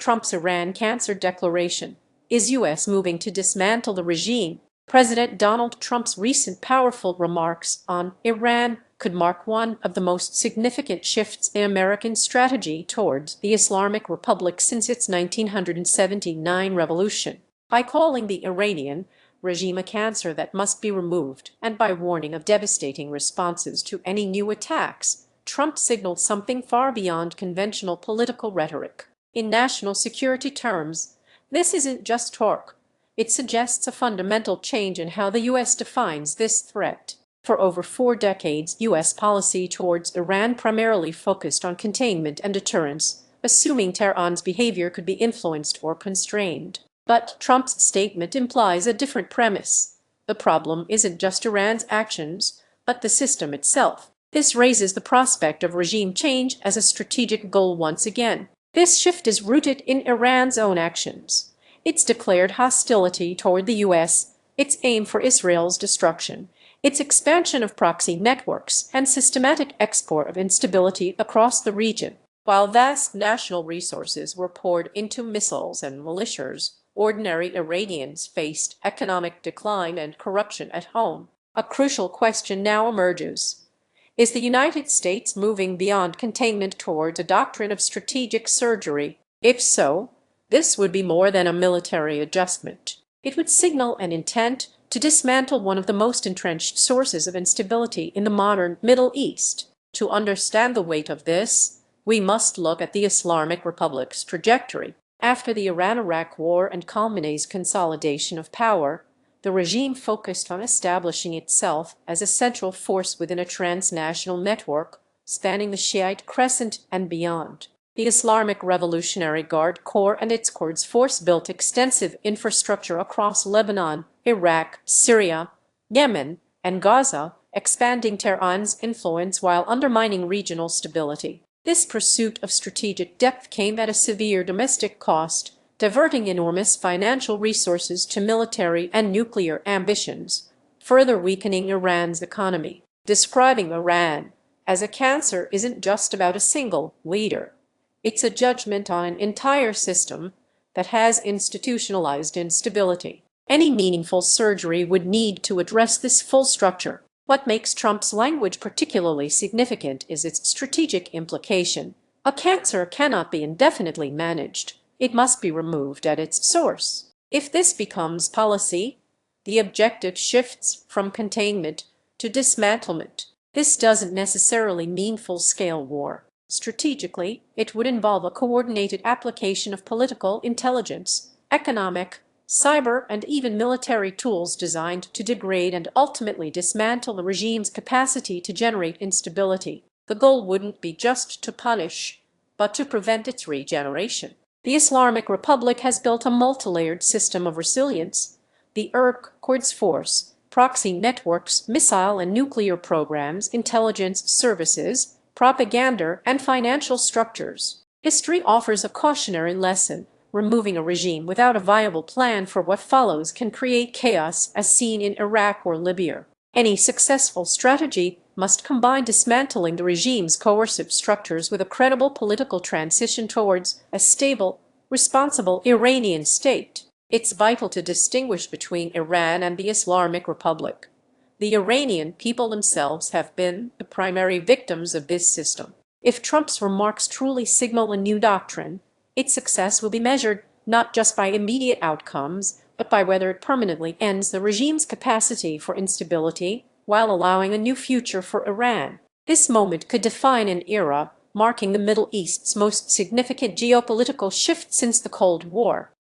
Trump's Iran cancer declaration. Is U.S. moving to dismantle the regime? President Donald Trump's recent powerful remarks on Iran could mark one of the most significant shifts in American strategy towards the Islamic Republic since its 1979 revolution. By calling the Iranian regime a cancer that must be removed, and by warning of devastating responses to any new attacks, Trump signaled something far beyond conventional political rhetoric. In national security terms, this isn't just talk. It suggests a fundamental change in how the U.S. defines this threat. For over 4 decades, U.S. policy towards Iran primarily focused on containment and deterrence, assuming Tehran's behavior could be influenced or constrained. But Trump's statement implies a different premise. The problem isn't just Iran's actions, but the system itself. This raises the prospect of regime change as a strategic goal once again. This shift is rooted in Iran's own actions. Its declared hostility toward the U.S., its aim for Israel's destruction, its expansion of proxy networks, and systematic export of instability across the region. While vast national resources were poured into missiles and militias, ordinary Iranians faced economic decline and corruption at home. A crucial question now emerges. Is the United States moving beyond containment towards a doctrine of strategic surgery? If so, this would be more than a military adjustment. It would signal an intent to dismantle one of the most entrenched sources of instability in the modern Middle East. To understand the weight of this, we must look at the Islamic Republic's trajectory. After the Iran-Iraq War and Khamenei's consolidation of power, the regime focused on establishing itself as a central force within a transnational network spanning the Shiite Crescent and beyond. The Islamic Revolutionary Guard Corps and its Quds Force built extensive infrastructure across Lebanon, Iraq, Syria, Yemen, and Gaza, expanding Tehran's influence while undermining regional stability. This pursuit of strategic depth came at a severe domestic cost, diverting enormous financial resources to military and nuclear ambitions, further weakening Iran's economy. Describing Iran as a cancer isn't just about a single leader. It's a judgment on an entire system that has institutionalized instability. Any meaningful surgery would need to address this full structure. What makes Trump's language particularly significant is its strategic implication. A cancer cannot be indefinitely managed. It must be removed at its source. If this becomes policy, the objective shifts from containment to dismantlement. This doesn't necessarily mean full-scale war. Strategically, it would involve a coordinated application of political intelligence, economic, cyber, and even military tools designed to degrade and ultimately dismantle the regime's capacity to generate instability. The goal wouldn't be just to punish, but to prevent its regeneration. The Islamic Republic has built a multi-layered system of resilience. The Quds Force, proxy networks, missile and nuclear programs, intelligence services, propaganda, and financial structures. History offers a cautionary lesson. Removing a regime without a viable plan for what follows can create chaos, as seen in Iraq or Libya. Any successful strategy must combine dismantling the regime's coercive structures with a credible political transition towards a stable, responsible Iranian state. It's vital to distinguish between Iran and the Islamic Republic. The Iranian people themselves have been the primary victims of this system. If Trump's remarks truly signal a new doctrine, its success will be measured not just by immediate outcomes, but by whether it permanently ends the regime's capacity for instability while allowing a new future for Iran. This moment could define an era, marking the Middle East's most significant geopolitical shift since the Cold War.